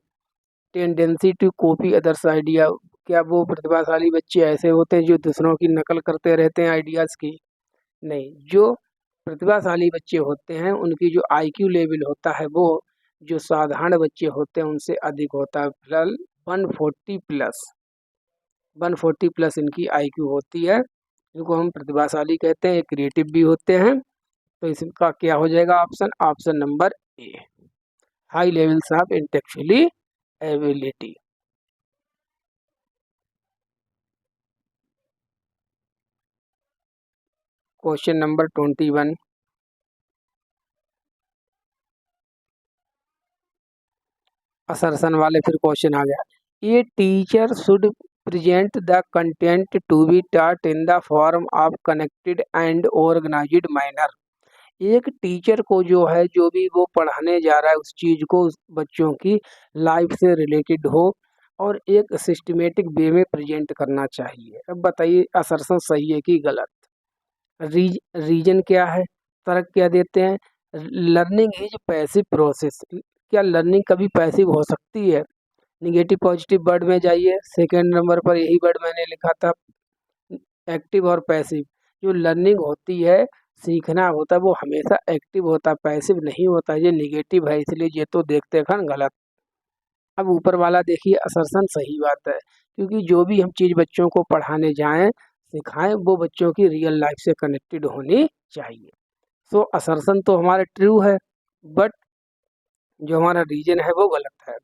Tendency to copy others idea, क्या वो प्रतिभाशाली बच्चे ऐसे होते हैं जो दूसरों की नकल करते रहते हैं आइडियाज़ की? नहीं, जो प्रतिभाशाली बच्चे होते हैं उनकी जो आईक्यू लेवल होता है वो जो साधारण बच्चे होते हैं उनसे अधिक होता है, फिलहाल 140 प्लस इनकी आईक्यू होती है, इनको हम प्रतिभाशाली कहते हैं, क्रिएटिव भी होते हैं। तो इसका क्या हो जाएगा option number A, high levels of intellectually ability. Question number 21, assertion वाले फिर क्वेश्चन आ गया। A teacher should present the content to be taught in the form of connected and organised manner. एक टीचर को जो है जो भी वो पढ़ाने जा रहा है उस चीज़ को उस बच्चों की लाइफ से रिलेटेड हो और एक सिस्टमेटिक वे में प्रेजेंट करना चाहिए। अब बताइए असर्शन सही है कि गलत? रीजन क्या है, तर्क क्या देते हैं? लर्निंग इज पैसिव प्रोसेस, क्या लर्निंग कभी पैसिव हो सकती है? निगेटिव पॉजिटिव वर्ड में जाइए, सेकेंड नंबर पर यही वर्ड मैंने लिखा था, एक्टिव और पैसिव। जो लर्निंग होती है, सीखना होता है, वो हमेशा एक्टिव होता है, पैसिव नहीं होता। ये निगेटिव है, इसलिए ये तो देखते खन गलत। अब ऊपर वाला देखिए असर्शन सही बात है, क्योंकि जो भी हम चीज़ बच्चों को पढ़ाने जाएं सिखाएं वो बच्चों की रियल लाइफ से कनेक्टेड होनी चाहिए। सो असर्शन तो हमारा ट्रू है, बट जो हमारा रीजन है वो गलत है।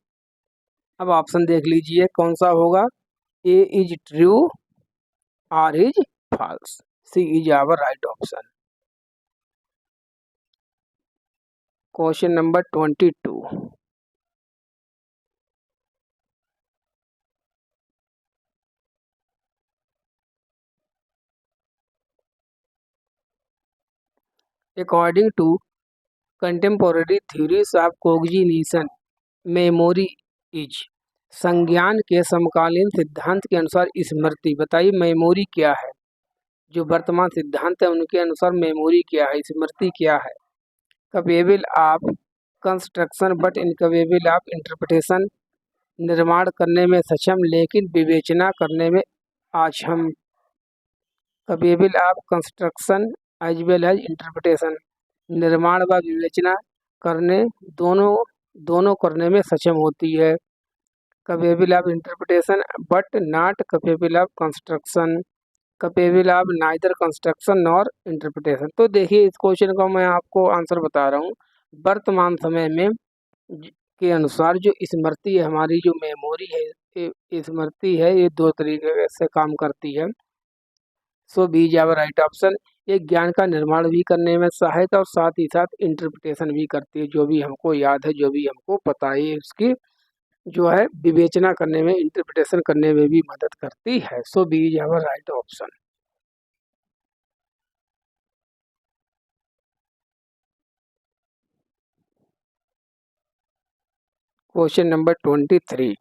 अब ऑप्शन देख लीजिए कौन सा होगा, A is true, R is false, C is our right option. Question number 22, according to contemporary theories of cognition memory is, संज्ञान के समकालीन सिद्धांत के अनुसार स्मृति। बताइए मेमोरी क्या है? जो वर्तमान सिद्धांत है उनके अनुसार मेमोरी क्या है, स्मृति क्या है? Capable of construction but incapable of interpretation, निर्माण करने में सक्षम लेकिन विवेचना करने में अक्षम। Capable of construction as well as interpretation, निर्माण व विवेचना करने दोनों करने में सक्षम होती है। Capable of interpretation but not capable of construction, capable of neither construction nor interpretation. तो देखिए इस क्वेश्चन का मैं आपको आंसर बता रहा हूँ। वर्तमान समय में के अनुसार जो स्मृति है, हमारी जो मेमोरी है, स्मृति है, ये दो तरीके से काम करती है। So B is our right option. ये ज्ञान का निर्माण भी करने में सहायक और साथ ही साथ इंटरप्रिटेशन भी करती है, जो भी हमको याद है, जो भी हमको पता है, उसकी जो है विवेचना करने में, इंटरप्रिटेशन करने में भी मदद करती है। So B is our right option. Question number 23,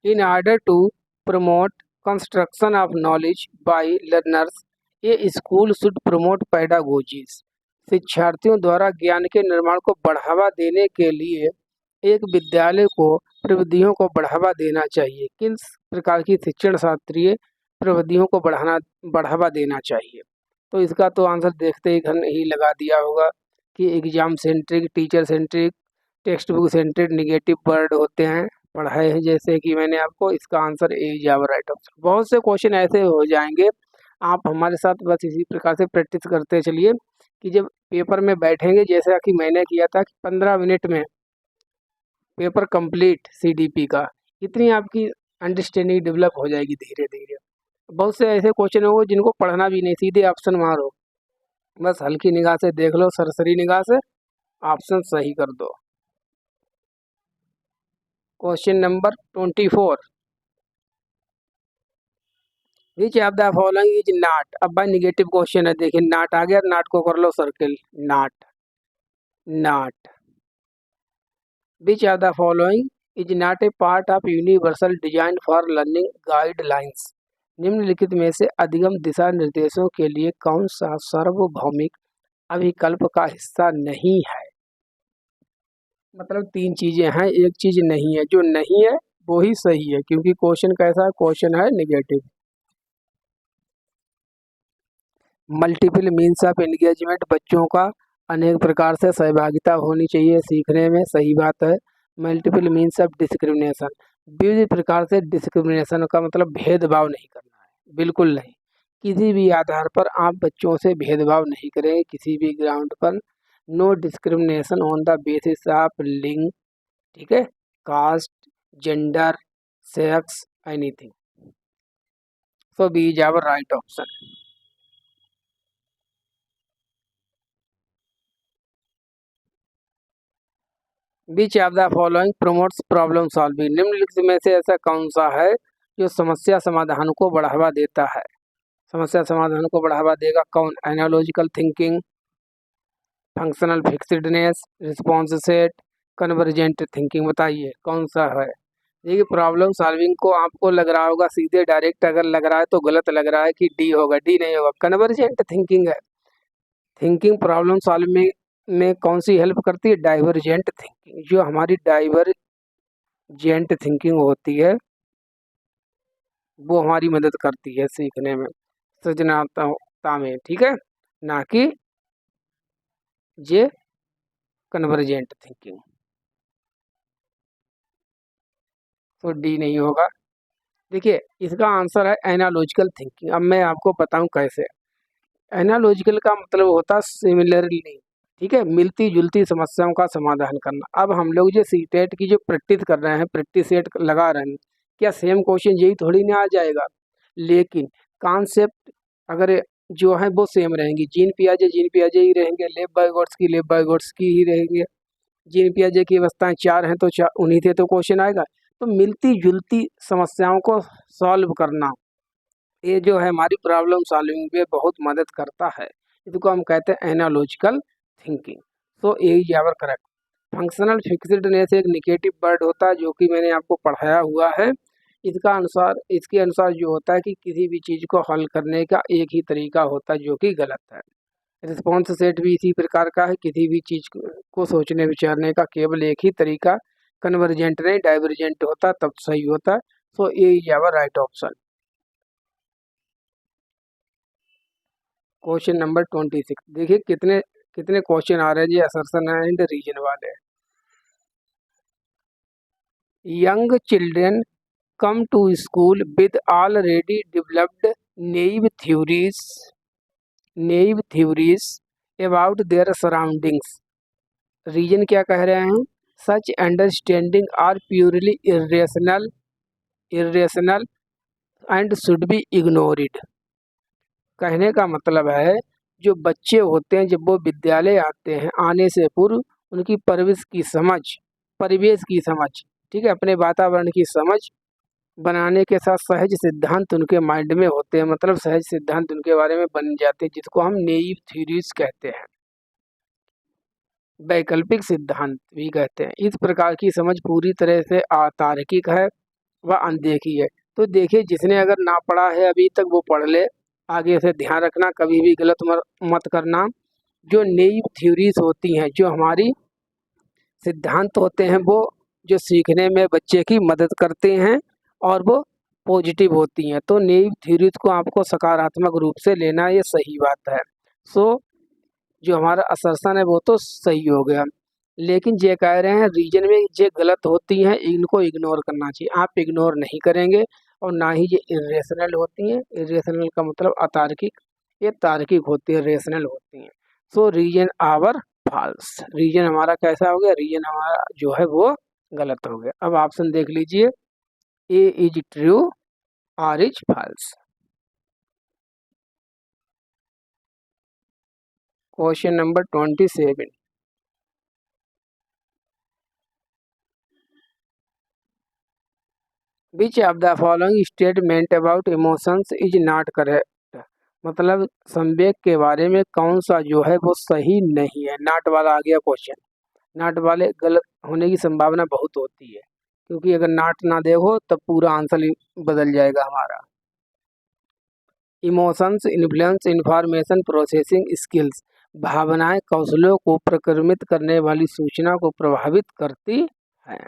in order to promote construction of knowledge by learners, a school should promote pedagogies। शिक्षार्थियों द्वारा ज्ञान के निर्माण को बढ़ावा देने के लिए एक विद्यालय को प्रविधियों को बढ़ावा देना चाहिए। किस प्रकार की शिक्षण शास्त्रीय प्रविधियों को बढ़ावा देना चाहिए? तो इसका तो आंसर देखते ही घर ही लगा दिया होगा कि exam centric, teacher centric, textbook centric negative word होते हैं, पढ़ाए हैं जैसे कि मैंने आपको। इसका answer A is our right option. बहुत से क्वेश्चन ऐसे हो जाएंगे, आप हमारे साथ बस इसी प्रकार से प्रैक्टिस करते चलिए कि जब पेपर में बैठेंगे जैसा कि मैंने किया था कि 15 मिनट में पेपर कंप्लीट सीडीपी का, इतनी आपकी अंडरस्टैंडिंग डेवलप हो जाएगी धीरे धीरे। बहुत से ऐसे क्वेश्चन होंगे जिनको पढ़ना भी नहीं, सीधे ऑप्शन मारो, बस हल्की निगाह से देख लो, सरसरी निगाह से ऑप्शन सही कर दो। Question number 24, which of the following is not. अब भाई निगेटिव क्वेश्चन है, देखिए नॉट आ गया, नॉट को कर लो circle, not, not. Which of the following is not a part of universal design for learning guidelines. निम्नलिखित में से अधिगम दिशा निर्देशों के लिए कौन सा सार्वभौमिक अभिकल्प का हिस्सा नहीं है? मतलब तीन चीजें हैं, एक चीज नहीं है, जो नहीं है वो ही सही है, क्योंकि क्वेश्चन कैसा है, क्वेश्चन है negative. Multiple means of engagement, बच्चों का अनेक प्रकार से सहभागिता होनी चाहिए सीखने में, सही बात है। मल्टीपल मीन्स ऑफ डिस्क्रिमिनेशन, विविध प्रकार से डिस्क्रिमिनेशन का मतलब भेदभाव नहीं करना है, बिल्कुल नहीं। किसी भी आधार पर आप बच्चों से भेदभाव नहीं करेंगे, किसी भी ग्राउंड पर। No discrimination on the basis of लिंग, ठीक है, caste, gender, sex, anything. So B is our right option. Which of the following promotes problem solving, निम्नलिखित में से ऐसा कौन सा है जो समस्या समाधान को बढ़ावा देता है? समस्या समाधान को बढ़ावा देगा कौन? Analogical thinking, functional fixedness, response set, convergent thinking. बताइए कौन सा है? देखिए प्रॉब्लम सॉल्विंग को आपको लग रहा होगा सीधे डायरेक्ट, अगर लग रहा है तो गलत लग रहा है कि डी होगा, डी नहीं होगा, कन्वर्जेंट थिंकिंग है। थिंकिंग प्रॉब्लम सॉल्व में कौन सी हेल्प करती है? Divergent thinking. जो हमारी डाइवर्जेंट थिंकिंग होती है वो हमारी मदद करती है सीखने में, सृजनात्मकता में, ठीक है, ना कि ये कन्वर्जेंट थिंकिंग। तो डी नहीं होगा। देखिए इसका आंसर है एनालॉजिकल थिंकिंग। अब मैं आपको बताऊं कैसे। एनालॉजिकल का मतलब होता है सिमिलरली, ठीक है, मिलती जुलती समस्याओं का समाधान करना। अब हम लोग जो सीटेट की जो प्रैक्टिस कर रहे हैं, प्रैक्टिस सेट लगा रहे हैं, क्या सेम क्वेश्चन यही थोड़ी ना आ जाएगा? लेकिन कॉन्सेप्ट अगर जो है वो सेम रहेंगी, जीन पियाजे ही रहेंगे, लेब बाय गोट्स की ही रहेंगे। जीन पियाजे की अवस्थाएं चार हैं तो चार उन्हीं से तो क्वेश्चन आएगा। तो मिलती जुलती समस्याओं को सॉल्व करना, ये जो है हमारी प्रॉब्लम सॉल्विंग में बहुत मदद करता है। इसको हम कहते हैं analogical thinking. So A is our correct. Functional fixedness एक निगेटिव वर्ड होता है जो कि मैंने आपको पढ़ाया हुआ है। इसके अनुसार जो होता है कि किसी भी चीज़ को हल करने का एक ही तरीका होता है जो कि गलत है। रिस्पॉन्स सेट भी इसी प्रकार का है, किसी भी चीज़ को सोचने विचारने का केवल एक ही तरीका, कन्वर्जेंट नहीं डाइवर्जेंट होता तब सही होता है। So A is our right option. Question number 26, देखिए कितने कितने क्वेश्चन आ रहे हैं जी असर्शन एंड रीजन वाले। Young children come to school with already developed naive theories naive theories about their surroundings. Reason क्या कह रहे हैं? Such understanding are purely irrational and should be ignored. कहने का मतलब है जो बच्चे होते हैं जब वो विद्यालय आते हैं, आने से पूर्व उनकी परिवेश की समझ, ठीक है, अपने वातावरण की समझ बनाने के साथ सहज सिद्धांत उनके माइंड में होते हैं, मतलब सहज सिद्धांत उनके बारे में बन जाते हैं, जिसको हम नेइव थ्योरीज कहते हैं, वैकल्पिक सिद्धांत भी कहते हैं। इस प्रकार की समझ पूरी तरह से अतार्किक है व अनदेखी है। तो देखिए जिसने अगर ना पढ़ा है अभी तक वो पढ़ ले, आगे से ध्यान रखना, कभी भी गलत मत करना। जो नई थ्योरीज होती हैं, जो हमारी सिद्धांत होते हैं, वो जो सीखने में बच्चे की मदद करते हैं और वो पॉजिटिव होती हैं। तो नई थ्योरीज को आपको सकारात्मक रूप से लेना, ये सही बात है। सो जो हमारा असर्शन है वो तो सही हो गया, लेकिन ये कह रहे हैं रीजन में ये गलत होती हैं, इनको इग्नोर करना चाहिए। आप इग्नोर नहीं करेंगे, और ना ही ये इरेशनल होती हैं। इरेशनल का मतलब अतार्किक, ये तार्किक होती है, रेशनल होती हैं। सो रीजन आवर फॉल्स, रीजन हमारा कैसा हो गया? रीजन हमारा जो है वो गलत हो गया। अब ऑप्शन देख लीजिए, A is true, R is false. Question number 27, which of the following statement about emotions is not correct. मतलब संवेग के बारे में कौन सा जो है वो सही नहीं है। नॉट वाला आ गया क्वेश्चन। नॉट वाले गलत होने की संभावना बहुत होती है, क्योंकि अगर नॉट ना देखो तब पूरा आंसर ही बदल जाएगा हमारा। Emotions influence information processing skills, भावनाएं कौशलों को प्रक्रमित करने वाली सूचना को प्रभावित करती हैं।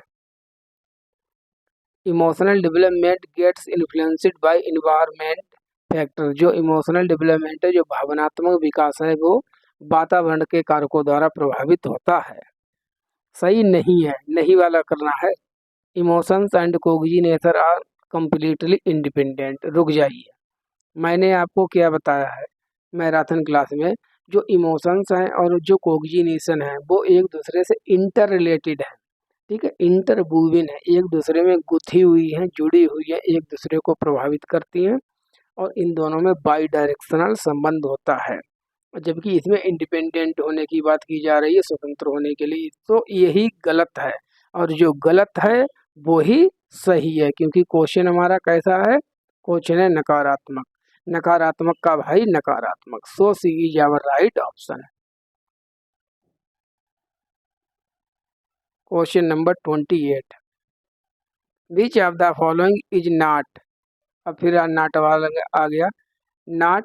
Emotional development gets influenced by environment factor. जो इमोशनल डेवलपमेंट है, जो भावनात्मक विकास है, वो वातावरण के कारकों द्वारा प्रभावित होता है। सही नहीं है, नहीं वाला करना है। Emotions and cognition are completely independent. रुक जाइए, मैंने आपको क्या बताया है मैराथन क्लास में, जो इमोशंस हैं और जो कोग्निशन है वो एक दूसरे से इंटर रिलेटेड है। ठीक है, इंटरवूवन है, एक दूसरे में गुथी हुई हैं, जुड़ी हुई है, एक दूसरे को प्रभावित करती हैं और इन दोनों में बाई डायरेक्शनल संबंध होता है। जबकि इसमें इंडिपेंडेंट होने की बात की जा रही है, स्वतंत्र होने के लिए, तो यही गलत है और जो गलत है वो ही सही है। क्योंकि क्वेश्चन हमारा कैसा है, क्वेश्चन है नकारात्मक, नकारात्मक का भाई नकारात्मक। So C is our right option. Question number 28, which of the following is not, अब फिर नॉट वाला आ गया, not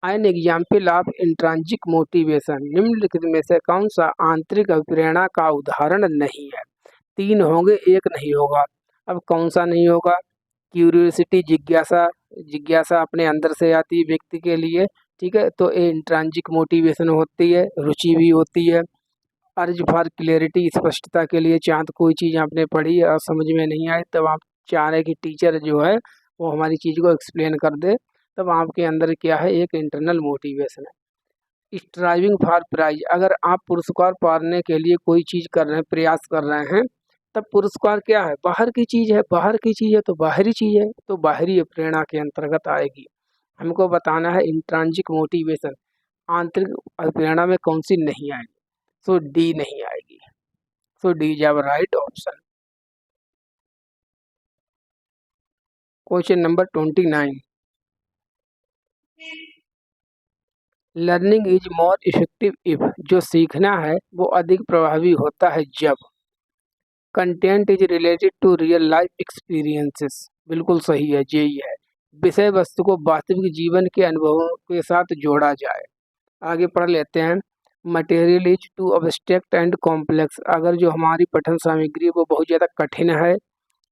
an example of intrinsic motivation. निम्नलिखित में से कौन सा आंतरिक अभिप्रेरणा का उदाहरण नहीं है। 3 होंगे, एक नहीं होगा। अब कौन सा नहीं होगा, क्यूरियोसिटी, जिज्ञासा, जिज्ञासा अपने अंदर से आती है व्यक्ति के लिए। ठीक है, तो ये इंट्रांजिक मोटिवेशन होती है, रुचि भी होती है। अर्ज फॉर क्लियरिटी, स्पष्टता के लिए, चाहत कोई चीज़ आपने पढ़ी और समझ में नहीं आई, तब आप चाह रहे कि टीचर जो है वो हमारी चीज़ को एक्सप्लेन कर दे, तब आपके अंदर क्या है, एक इंटरनल मोटिवेशन है। स्ट्राइविंग फॉर प्राइज, अगर आप पुरस्कार पाने के लिए कोई चीज़ कर रहे हैं, प्रयास कर रहे हैं, तब पुरस्कार क्या है, बाहर की चीज़ है, बाहर की चीज़ है तो बाहरी चीज़ है, तो बाहरी प्रेरणा के अंतर्गत आएगी। हमको बताना है इंट्रांजिक मोटिवेशन, आंतरिक प्रेरणा में कौन सी नहीं आएगी। सो डी नहीं आएगी। So D is our right option. Question number 29, learning is more effective if, जो सीखना है वो अधिक प्रभावी होता है जब content is related to real life experiences. बिल्कुल सही है, यही है, विषय वस्तु को वास्तविक जीवन के अनुभवों के साथ जोड़ा जाए। आगे पढ़ लेते हैं। Material is too abstract and complex, अगर जो हमारी पठन सामग्री है वो बहुत ज़्यादा कठिन है,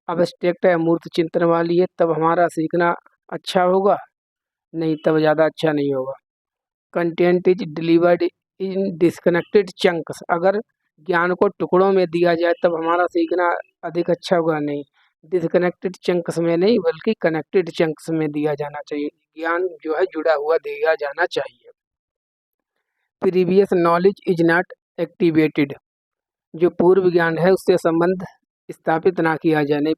अब्स्ट्रैक्ट है, अमूर्त चिंतन वाली है, तब हमारा सीखना अच्छा होगा नहीं, तब ज़्यादा अच्छा नहीं होगा। Content is delivered in disconnected chunks, अगर ज्ञान को टुकड़ों में दिया जाए तब हमारा सीखना अधिक अच्छा होगा नहीं, डिस्कनेक्टेड चंक्स में नहीं बल्कि कनेक्टेड चंक्स में दिया जाना चाहिए। ज्ञान जो है जुड़ा हुआ दिया जाना चाहिए। Previous knowledge is not activated, जो पूर्व ज्ञान है उससे संबंध स्थापित ना किया जाए, नहीं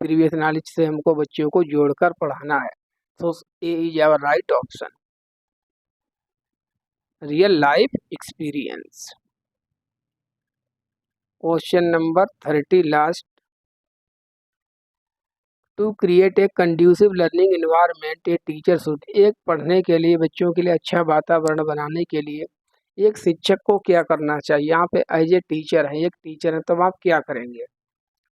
प्रीवियस नॉलेज से हमको बच्चों को जोड़कर पढ़ाना है। So A is our right option. Real life experience. Question number 30 last, to create a conducive learning environment a teacher should, एक पढ़ने के लिए, बच्चों के लिए अच्छा वातावरण बनाने के लिए एक शिक्षक को क्या करना चाहिए। यहाँ पे एज ए टीचर है, एक टीचर है, तब आप क्या करेंगे।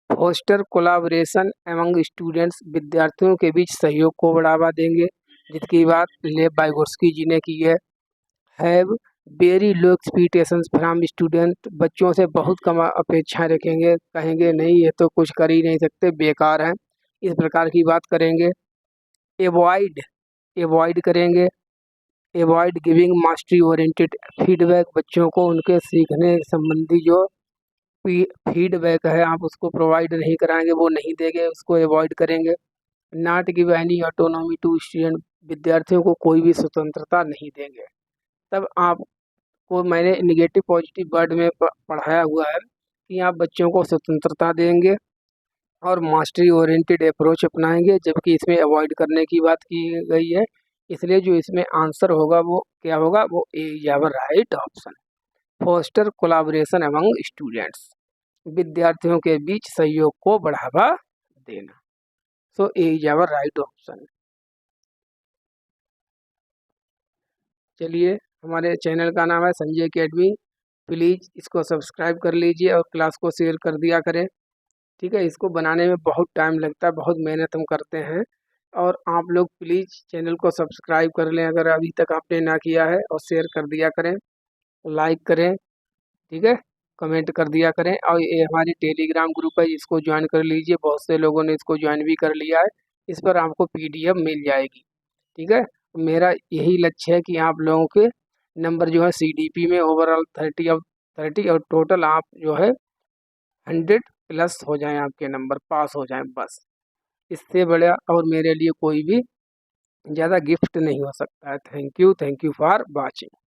फोस्टर कोलाबोरेशन एमंग स्टूडेंट्स, विद्यार्थियों के बीच सहयोग को बढ़ावा देंगे, जिसकी बात लेव वाइगोत्स्की जी ने की है। Have very low expectations from student, बच्चों से बहुत कम अपेक्षाएं रखेंगे, कहेंगे नहीं ये तो कुछ कर ही नहीं सकते, बेकार हैं, इस प्रकार की बात करेंगे। एवॉइड, एवॉइड करेंगे, avoid giving mastery oriented feedback, बच्चों को उनके सीखने संबंधी जो फीडबैक है आप उसको प्रोवाइड नहीं कराएंगे, वो नहीं देंगे, उसको अवॉइड करेंगे। Not give any autonomy to student, विद्यार्थियों को कोई भी स्वतंत्रता नहीं देंगे। तब आपको मैंने निगेटिव पॉजिटिव वर्ड में पढ़ाया हुआ है कि आप बच्चों को स्वतंत्रता देंगे और मास्टरी ओरिएंटेड अप्रोच अपनाएंगे, जबकि इसमें अवॉइड करने की बात की गई है। इसलिए जो इसमें आंसर होगा वो क्या होगा, वो A is our right option. Foster collaboration among students, विद्यार्थियों के बीच सहयोग को बढ़ावा देना। So A is our right option. चलिए, हमारे चैनल का नाम है संजय अकेडमी, प्लीज़ इसको सब्सक्राइब कर लीजिए और क्लास को शेयर कर दिया करें। ठीक है, इसको बनाने में बहुत टाइम लगता है, बहुत मेहनत हम करते हैं, और आप लोग प्लीज़ चैनल को सब्सक्राइब कर लें अगर अभी तक आपने ना किया है, और शेयर कर दिया करें। लाइक करें, ठीक है, कमेंट कर दिया करें। और ये हमारी टेलीग्राम ग्रुप है, इसको ज्वाइन कर लीजिए, बहुत से लोगों ने इसको ज्वाइन भी कर लिया है। इस पर आपको पीडीएफ मिल जाएगी, ठीक है। मेरा यही लक्ष्य है कि आप लोगों के नंबर जो है सीडीपी में ओवरऑल 30 और टोटल आप जो है 100+ हो जाएं, आपके नंबर पास हो जाएं बस। इससे बड़ा और मेरे लिए कोई भी ज़्यादा गिफ्ट नहीं हो सकता है। Thank you for watching.